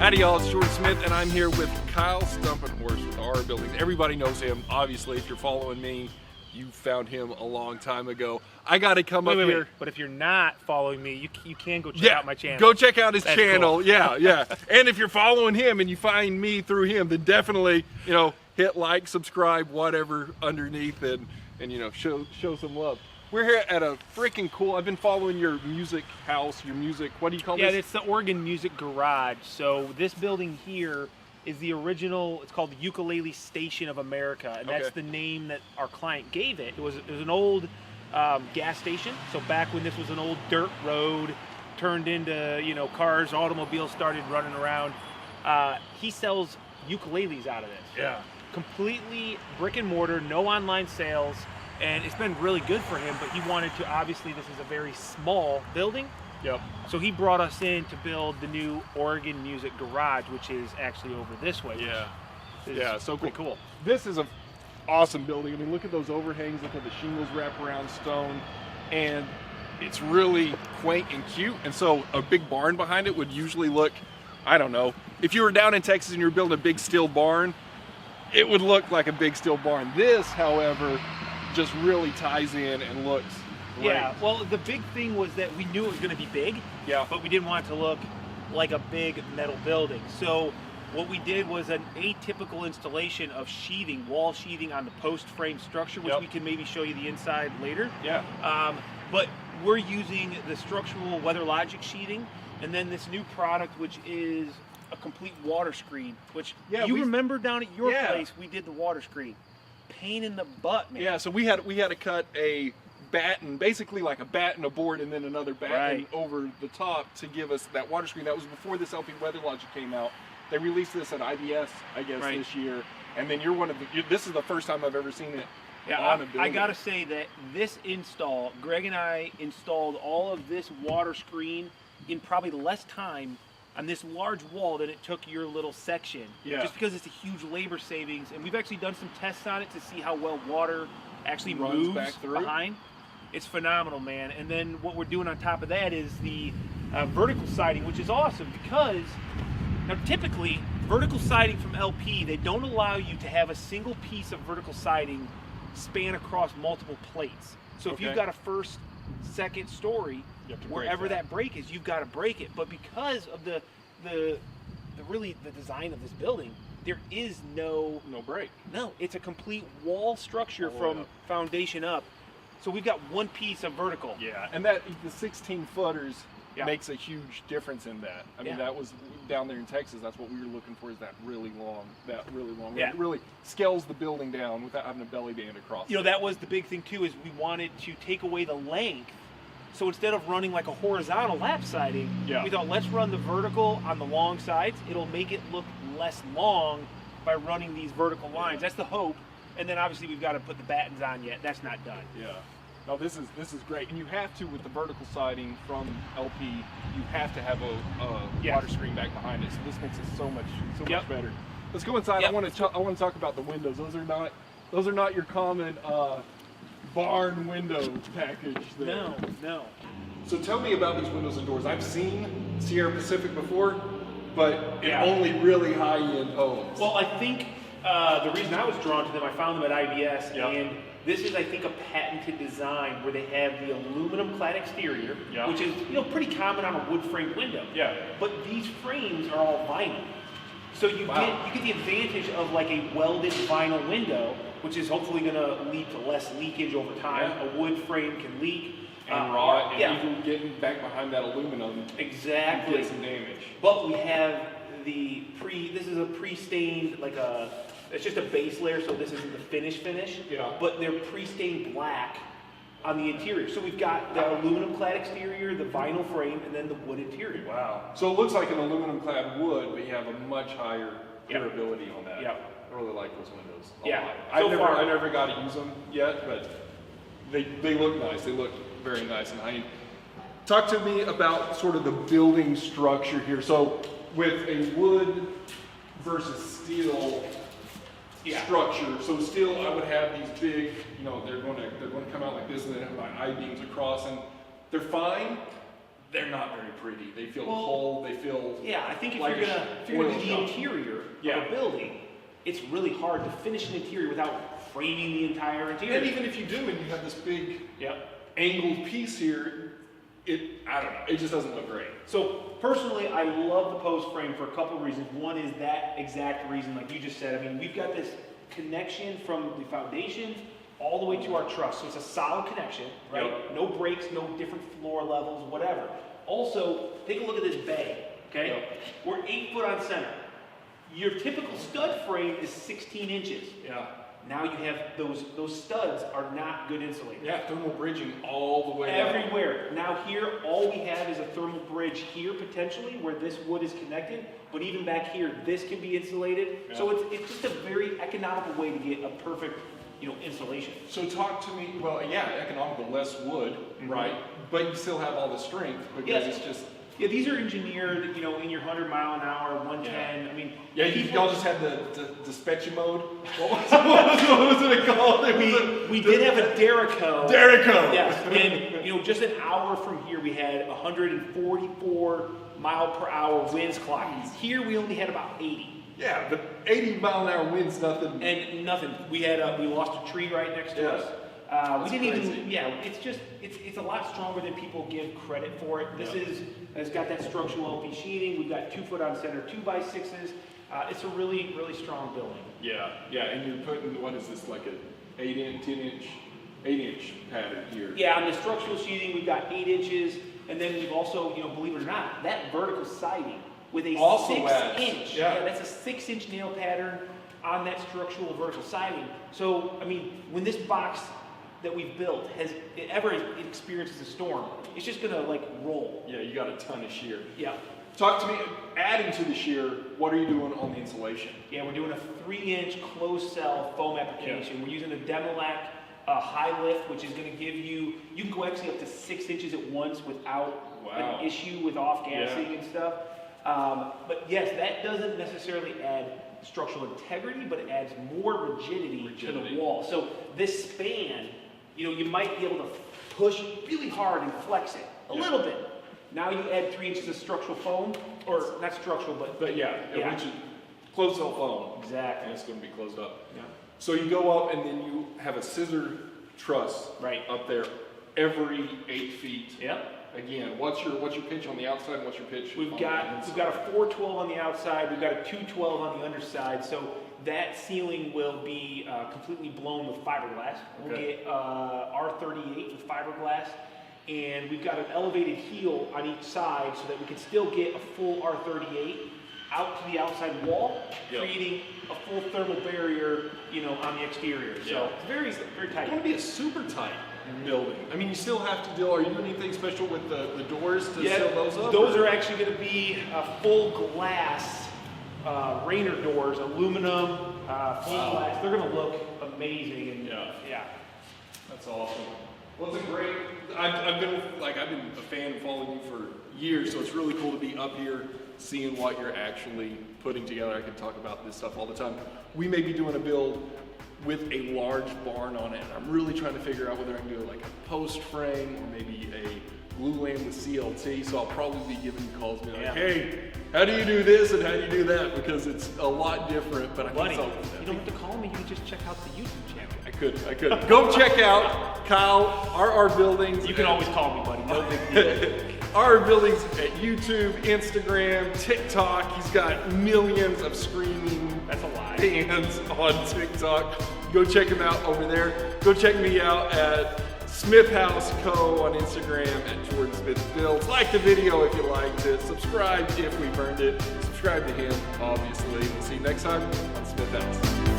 Howdy y'all, it's Jordan Smith and I'm here with Kyle Stumpenhorst with R Buildings. Everybody knows him, obviously. If you're following me, you found him a long time ago. I gotta come up here. But if you're not following me, you can go check out my channel. Go check out his channel. Cool. Yeah. And if you're following him and you find me through him, then definitely, hit like, subscribe, whatever underneath and show some love. We're here at a freaking cool, I've been following your music house, your music, what do you call this? Yeah, it's the Oregon Music Garage. So this building here is the original, it's called the Ukulele Station of America, and that's the name that our client gave it. It was an old gas station, so back when this was an old dirt road, turned into, cars, automobiles started running around. He sells ukuleles out of this. Yeah. Completely brick and mortar, no online sales. And it's been really good for him, but he wanted to, obviously this is a very small building. Yep. So he brought us in to build the new Oregon Music Garage, which is actually over this way. Yeah, so pretty cool. This is an awesome building. I mean, look at those overhangs, look at the shingles wrap around stone, and it's really quaint and cute. And so a big barn behind it would usually look, I don't know, if you were down in Texas and you were building a big steel barn, it would look like a big steel barn. This, however, just really ties in and looks great. Yeah, well, the big thing was that we knew it was going to be big, but we didn't want it to look like a big metal building. So what we did was an atypical installation of sheathing, wall sheathing on the post frame structure, which we can maybe show you the inside later. But we're using the structural WeatherLogic sheathing, and then this new product, which is a complete water screen, which you remember down at your place, we did the water screen. Pain in the butt, man. Yeah, so we had to cut a batten, basically like a batten, a board, and then another batten over the top to give us that water screen. That was before this LP WeatherLogic came out. They released this at IBS, I guess, this year. And then this is the first time I've ever seen it on a building. I gotta say that this install, Greg and I installed all of this water screen in probably less time on this large wall than it took your little section. Just because it's a huge labor savings, and we've actually done some tests on it to see how well water actually moves back through behind. It's phenomenal, man. And then what we're doing on top of that is the vertical siding, which is awesome because now typically vertical siding from LP, they don't allow you to have a single piece of vertical siding span across multiple plates. So if you've got a first, second story, wherever that break is, you've got to break it. But because of the design of this building, there is no break. No, it's a complete wall structure from foundation up. So we've got one piece of vertical. Yeah, and that the 16 footers makes a huge difference in that. I mean, that was down there in Texas. That's what we were looking for, is that really long. Yeah. It really scales the building down without having a belly band across. That was the big thing too, is we wanted to take away the length. So instead of running like a horizontal lap siding, we thought, let's run the vertical on the long sides. It'll make it look less long by running these vertical lines. That's the hope. And then obviously we've got to put the battens on yet. That's not done. Yeah. No, this is great. And you have to, with the vertical siding from LP, you have to have a water screen back behind it. So this makes it so much better. Let's go inside. I want to talk about the windows. Those are not your common barn window package there. No. So tell me about these windows and doors. I've seen Sierra Pacific before, but in only really high-end homes. Well, I think the reason I was drawn to them, I found them at IBS, and this is, I think, a patented design where they have the aluminum clad exterior, which is pretty common on a wood framed window. But these frames are all vinyl. So you get the advantage of like a welded vinyl window, which is hopefully going to lead to less leakage over time. A wood frame can leak and rot, and even getting back behind that aluminum, exactly, get some damage. But we have this is a pre-stained, it's just a base layer, so this isn't the finish. But they're pre-stained black on the interior. So we've got the aluminum clad exterior, the vinyl frame, and then the wood interior. Wow. So it looks like an aluminum clad wood, but you have a much higher durability on that. I really like those windows a lot. I never got to use them yet, but they look nice. They look very nice and high. Talk to me about sort of the building structure here. So with a wood versus steel structure. So steel, I would have these big, they're going to come out like this, and they have my I-beams across, and they're fine. they're not very pretty. They feel cold. They feel I think if like you're gonna do the interior of a building, it's really hard to finish an interior without framing the entire interior. And even if you do, and you have this big angled piece here, I don't know, it just doesn't look great. So personally, I love the post frame for a couple of reasons. One is that exact reason, like you just said. I mean, we've got this connection from the foundations all the way to our truss. So it's a solid connection, right? Yep. No breaks, no different floor levels, whatever. Also, take a look at this bay, okay? Yep. We're 8 foot on center. Your typical stud frame is 16 inches. Yeah. Now you have those studs are not good insulated. Yeah, thermal bridging all the way everywhere. Now here, all we have is a thermal bridge here potentially where this wood is connected, but even back here, this can be insulated. Yeah. So it's just a very economical way to get a perfect, insulation. So talk to me. Well, economical, less wood, right? But you still have all the strength because it's just. Yeah, these are engineered, in your 100 mile an hour, 110. Yeah. I mean, y'all just had the dispatch mode. What was it called? We did have a Derico. Derico. Yes, and just an hour from here, we had 144 mile per hour winds clocking. Here, we only had about 80. Yeah, but 80 mile an hour winds, nothing. And nothing. We lost a tree right next to us. We didn't even. Yeah, it's a lot stronger than people give credit for it. It's got that structural LP sheathing. We've got 2 foot on center 2x6s. It's a really, really strong building. Yeah, and you're putting, what is this, like an 8 inch pattern here? Yeah, on the structural sheathing we've got 8 inches, and then we've also, believe it or not, that vertical siding with a 6-inch. Yeah, that's a 6-inch nail pattern on that structural vertical siding. So, I mean, when this box that we've built experiences a storm, it's just gonna roll. Yeah, you got a ton of shear. Yeah. Talk to me, adding to the shear, what are you doing on the insulation? Yeah, we're doing a 3-inch closed cell foam application. We're using a Demolac high lift, which is gonna give you can go actually up to 6 inches at once without an issue with off gassing and stuff. But yes, that doesn't necessarily add structural integrity, but it adds more rigidity to the wall. So this span, you might be able to push really hard and flex it a little bit. Now you add 3 inches of structural foam, or not structural, but which is closed cell foam. Exactly. And it's going to be closed up. Yeah. So you go up and then you have a scissor truss up there every 8 feet. Yep. Again, what's your pitch on the outside and what's your pitch we've got a 412 on the outside, we've got a 212 on the underside, so that ceiling will be completely blown with fiberglass. We'll get R38 with fiberglass, and we've got an elevated heel on each side so that we can still get a full R38 out to the outside wall, creating a full thermal barrier, on the exterior. So it's very, very tight. It's going to be a super tight building. I mean, you still have to deal. Are you doing anything special with the doors to seal those up? Those are actually going to be full glass Rainer doors, aluminum, full glass. They're going to look amazing. And that's awesome. Well, it's a great. I've been a fan of following you for years, so it's really cool to be up here seeing what you're actually putting together. I can talk about this stuff all the time. We may be doing a build with a large barn on it, and I'm really trying to figure out whether I can do like a post frame or maybe a glue lamp with CLT. So I'll probably be giving you calls, being like, "Hey, how do you do this and how do you do that?" Because it's a lot different. But you don't have to call me. You can just check out the YouTube channel. I could. Go check out Kyle, RR Buildings. You can always call me, buddy. No big deal. RR Buildings at YouTube, Instagram, TikTok. He's got millions of screaming fans on TikTok. Go check him out over there. Go check me out at Smith House Co. on Instagram at Jordan Smith Builds. Like the video if you liked it. Subscribe if we've earned it. Subscribe to him, obviously. We'll see you next time on Smith House.